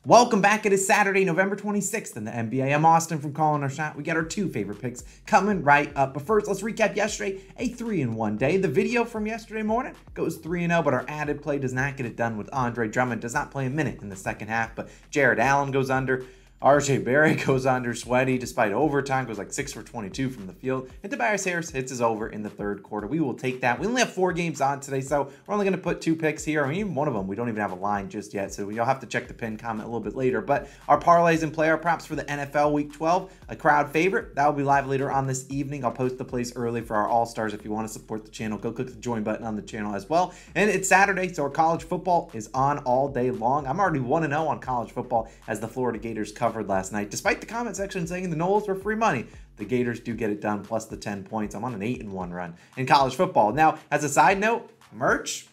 Welcome back. It is Saturday, November 26th in the NBA. I'm Austin from Calling Our Shot. We got our two favorite picks coming right up. But first, let's recap yesterday, a 3-in-1 day. The video from yesterday morning goes 3-0, but our added play does not get it done with Andre Drummond. Does not play a minute in the second half, but Jared Allen goes under. RJ Barrett goes under sweaty despite overtime, goes like 6 for 22 from the field. And Tobias Harris hits his over in the third quarter. We will take that. We only have 4 games on today, so we're only going to put 2 picks here. I mean, even one of them, we don't even have a line just yet, so you'll have to check the pin comment a little bit later. But our parlays and player props for the NFL Week 12, a crowd favorite. That will be live later on this evening. I'll post the plays early for our All-Stars. If you want to support the channel, go click the join button on the channel as well. And it's Saturday, so our college football is on all day long. I'm already 1-0 on college football as the Florida Gators covered last night. Despite the comment section saying the Noles were free money, the Gators do get it done plus the 10 points. I'm on an 8-1 run in college football. Now, as a side note, merch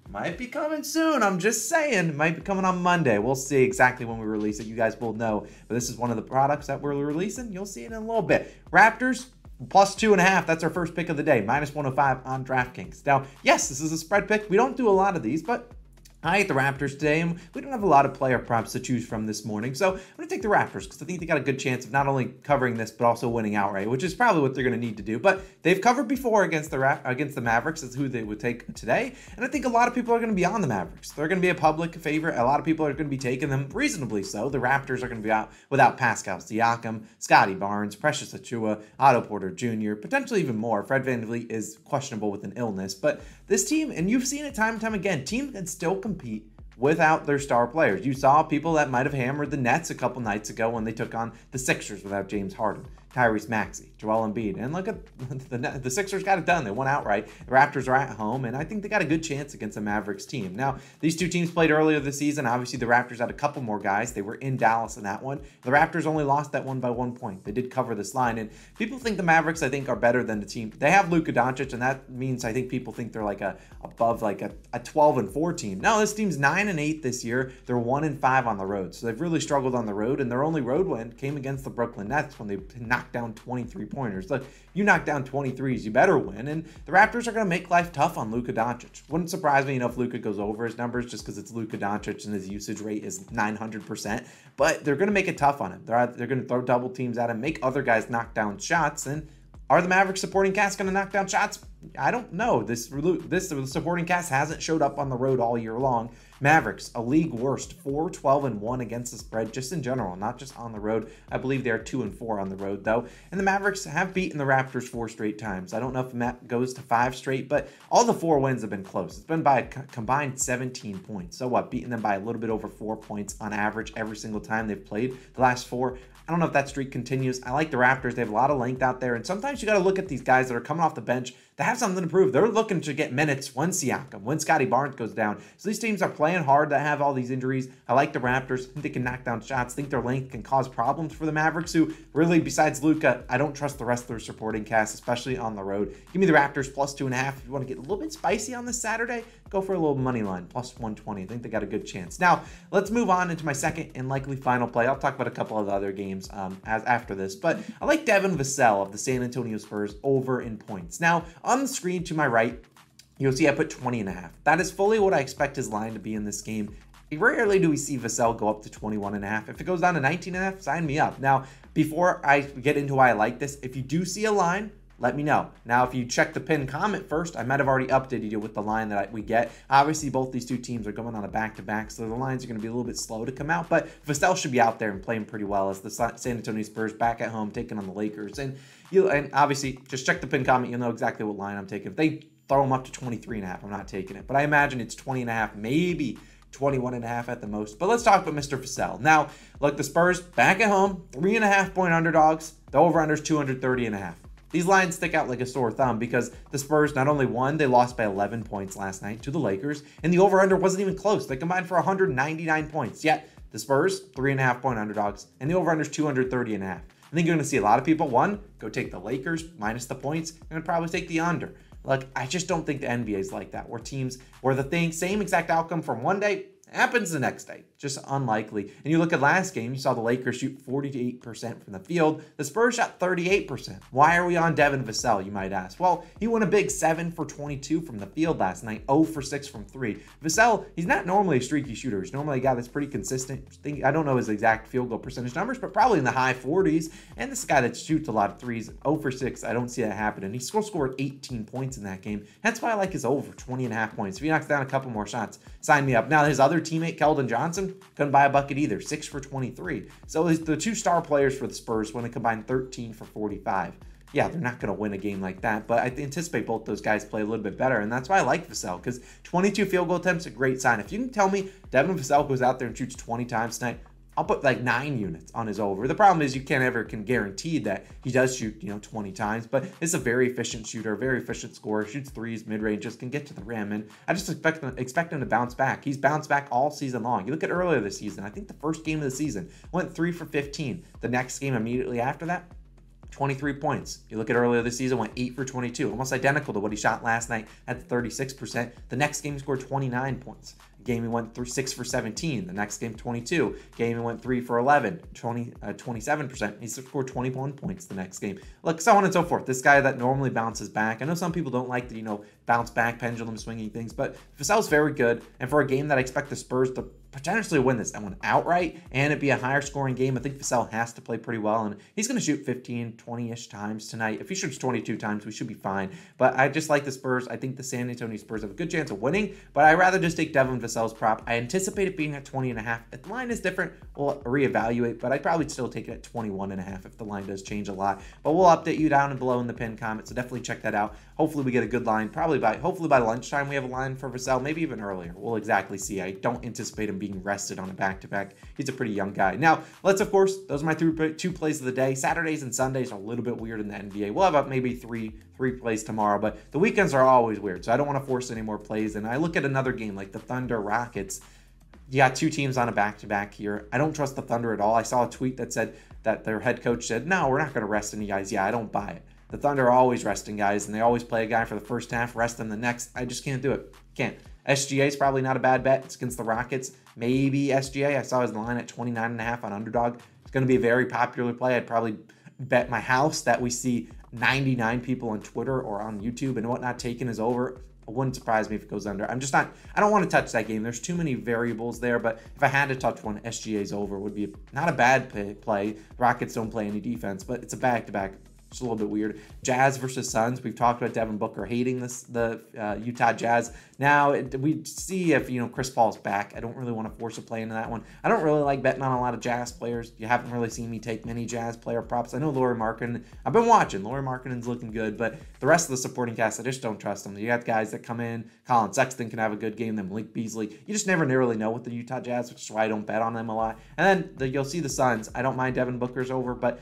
might be coming soon. I'm just saying, it might be coming on Monday. We'll see exactly when we release it. You guys will know. But this is one of the products that we're releasing. You'll see it in a little bit. Raptors plus 2.5. That's our first pick of the day. Minus 105 on DraftKings. Now, yes, this is a spread pick. We don't do a lot of these, but I hate the Raptors today, and we don't have a lot of player props to choose from this morning. So I'm going to take the Raptors because I think they got a good chance of not only covering this, but also winning outright, which is probably what they're going to need to do. But they've covered before against the Mavericks. That's who they would take today. And I think a lot of people are going to be on the Mavericks. They're going to be a public favorite. A lot of people are going to be taking them reasonably so. The Raptors are going to be out without Pascal Siakam, Scotty Barnes, Precious Achiuwa, Otto Porter Jr., potentially even more. Fred VanVleet is questionable with an illness. But this team, and you've seen it time and time again, teams can still compete without their star players. You saw people that might have hammered the Nets a couple nights ago when they took on the Sixers without James Harden, Tyrese Maxey, Joel Embiid. And look at the Sixers got it done. They won outright. The Raptors are at home, and I think they got a good chance against the Mavericks team. Now, these two teams played earlier this season. Obviously, the Raptors had a couple more guys. They were in Dallas in that one. The Raptors only lost that one by 1 point. They did cover this line, and people think the Mavericks, I think, are better than the team. They have Luka Doncic, and that means I think people think they're like above like a 12-4 team. No, this team's 9-8 this year. They're 1-5 on the road, so they've really struggled on the road, and their only road win came against the Brooklyn Nets when they knocked down 23 pointers. Look, you knock down 23s, you better win. And the Raptors are going to make life tough on Luka Doncic. Wouldn't surprise me, if Luka goes over his numbers just because it's Luka Doncic and his usage rate is 900%. But they're going to make it tough on him. They're going to throw double teams at him, make other guys knock down shots. And are the Mavericks supporting cast going to knock down shots? I don't know. This supporting cast hasn't showed up on the road all year long. Mavericks, a league worst, 4-12-1 against the spread, just in general, not just on the road. I believe they are 2-4 on the road, though. And the Mavericks have beaten the Raptors 4 straight times. I don't know if Matt goes to 5 straight, but all the 4 wins have been close. It's been by a combined 17 points. So what? Beating them by a little bit over 4 points on average every single time they've played the last 4. I don't know if that streak continues. I like the Raptors. They have a lot of length out there. And sometimes you got to look at these guys that are coming off the bench that have something to prove. They're looking to get minutes when Siakam, when Scotty Barnes goes down. So these teams are playing hard that have all these injuries. I like the Raptors. I think they can knock down shots. I think their length can cause problems for the Mavericks, who really, besides Luka, I don't trust the rest of their supporting cast, especially on the road. Give me the Raptors plus 2.5. If you want to get a little bit spicy on this Saturday, go for a little money line, plus 120. I think they got a good chance. Now, let's move on into my second and likely final play. I'll talk about a couple of the other games after this, but I like Devin Vassell of the San Antonio Spurs over in points. Now, on the screen to my right, you'll see I put 20.5. That is fully what I expect his line to be in this game. Rarely do we see Vassell go up to 21.5. If it goes down to 19.5, sign me up. Now, before I get into why I like this, if you do see a line, let me know. Now, if you check the pinned comment first, I might have already updated you with the line that we get. Obviously, both these two teams are going on a back-to-back, so the lines are going to be a little bit slow to come out, but Vassell should be out there and playing pretty well as the San Antonio Spurs back at home taking on the Lakers. And obviously, just check the pinned comment. You'll know exactly what line I'm taking. If they throw them up to 23.5, I'm not taking it. But I imagine it's 20.5, maybe 21.5 at the most. But let's talk about Mr. Vassell. Now, look, the Spurs back at home, 3.5-point underdogs. The over-under is 230.5. These lines stick out like a sore thumb because the Spurs not only won, they lost by 11 points last night to the Lakers, and the over-under wasn't even close. They combined for 199 points. Yet, the Spurs, 3.5-point underdogs, and the over-under is 230.5. I think you're going to see a lot of people, one, go take the Lakers minus the points, and probably take the under. Look, I just don't think the NBA is like that, where the same exact outcome from one day Happens the next day. Just unlikely. And you look at last game, you saw the Lakers shoot 48% from the field. The Spurs shot 38%. Why are we on Devin Vassell, you might ask? Well, he went a big 7 for 22 from the field last night, 0 for 6 from 3. Vassell, he's not normally a streaky shooter. He's normally a guy that's pretty consistent. I don't know his exact field goal percentage numbers, but probably in the high 40s. And this guy that shoots a lot of threes, 0 for 6, I don't see that happening. He scored 18 points in that game. That's why I like his over 20.5 points. If he knocks down a couple more shots, sign me up. Now, his other teammate, Keldon Johnson, couldn't buy a bucket either, 6 for 23. So the two star players for the Spurs when they combine 13 for 45. Yeah, they're not going to win a game like that, but I anticipate both those guys play a little bit better, and that's why I like Vassell, because 22 field goal attempts, a great sign. If you can tell me Devin Vassell goes out there and shoots 20 times tonight, I'll put like 9 units on his over. The problem is you can't ever guarantee that he does shoot, 20 times, but it's a very efficient shooter, very efficient scorer, shoots threes, mid-range, just can get to the rim, and I just expect him to bounce back. He's bounced back all season long. You look at earlier this season, I think the first game of the season, went 3 for 15. The next game immediately after that, 23 points. You look at earlier this season, went 8 for 22, almost identical to what he shot last night at 36%. The next game he scored 29 points. Game he went through 6 for 17. The next game 22. Game he went 3 for 11, 27%. He scored 21 points the next game. Look, so on and so forth. This guy that normally bounces back. I know some people don't like the bounce back pendulum swinging things, but Vassell's very good. And for a game that I expect the Spurs to potentially win this one outright and it be a higher scoring game, I think Vassell has to play pretty well, and he's going to shoot 15, 20-ish times tonight. If he shoots 22 times, we should be fine. But I just like the Spurs. I think the San Antonio Spurs have a good chance of winning, but I'd rather just take Devin Vassell's prop. I anticipate it being at 20.5. If the line is different, we'll reevaluate, but I'd probably still take it at 21.5 if the line does change a lot. But we'll update you down and below in the pinned comment, so definitely check that out. Hopefully we get a good line. Hopefully by lunchtime we have a line for Vassell, maybe even earlier. We'll exactly see. I don't anticipate him being rested on a back-to-back. He's a pretty young guy. Now, those are my two plays of the day. Saturdays and Sundays are a little bit weird in the NBA. We'll have maybe three plays tomorrow, but the weekends are always weird, so I don't want to force any more plays. And I look at another game like the Thunder Rockets. You got two teams on a back-to-back here. I don't trust the Thunder at all. I saw a tweet that said that their head coach said, no, we're not going to rest any guys. Yeah, I don't buy it. The Thunder are always resting guys, and they always play a guy for the first half, rest them the next. I just can't do it. Can't. SGA is probably not a bad bet. It's against the Rockets. Maybe SGA. I saw his line at 29.5 on Underdog. It's going to be a very popular play. I'd probably bet my house that we see 99 people on Twitter or on YouTube and whatnot taking his over. It wouldn't surprise me if it goes under. I don't want to touch that game. There's too many variables there, but if I had to touch one, SGA's over would be not a bad play. Rockets don't play any defense, but it's a back-to-back. It's a little bit weird. Jazz versus Suns. We've talked about Devin Booker hating the Utah Jazz. Now we see if Chris Paul's back. I don't really want to force a play into that one. I don't really like betting on a lot of Jazz players. You haven't really seen me take many Jazz player props. I know Lauri Markkanen. I've been watching. Lauri Markkanen's looking good, but the rest of the supporting cast, I just don't trust them. You got guys that come in. Colin Sexton can have a good game. Then Malik Beasley. You just never really know with the Utah Jazz, which is why I don't bet on them a lot. And then you'll see the Suns. I don't mind Devin Booker's over, but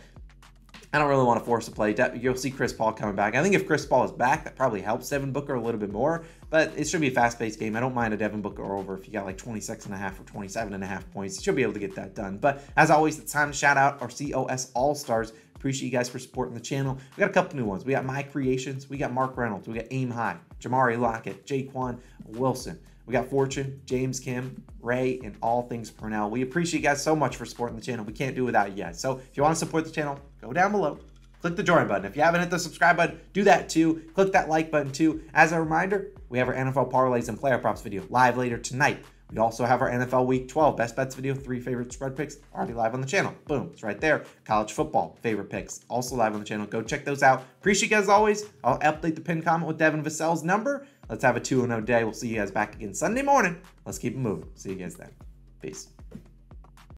I don't really want to force a play. You'll see Chris Paul coming back. I think if Chris Paul is back, that probably helps Devin Booker a little bit more, but it should be a fast-paced game. I don't mind a Devin Booker over if you got like 26.5 or 27.5 points. You should be able to get that done. But as always, it's time to shout out our COS All-Stars. Appreciate you guys for supporting the channel. We got a couple new ones. We got My Creations. We got Mark Reynolds. We got Aim High, Jamari Lockett, Jaquan Wilson. We got Fortune, James Kim, Ray, and All Things Purnell. We appreciate you guys so much for supporting the channel. We can't do without you guys. So if you want to support the channel, go down below. Click the join button. If you haven't hit the subscribe button, do that too. Click that like button too. As a reminder, we have our NFL parlays and player props video live later tonight. We also have our NFL Week 12 best bets video, 3 favorite spread picks, already live on the channel. Boom, it's right there. College football favorite picks, also live on the channel. Go check those out. Appreciate you guys as always. I'll update the pinned comment with Devin Vassell's number. Let's have a 2-0 day. We'll see you guys back again Sunday morning. Let's keep it moving. See you guys then. Peace.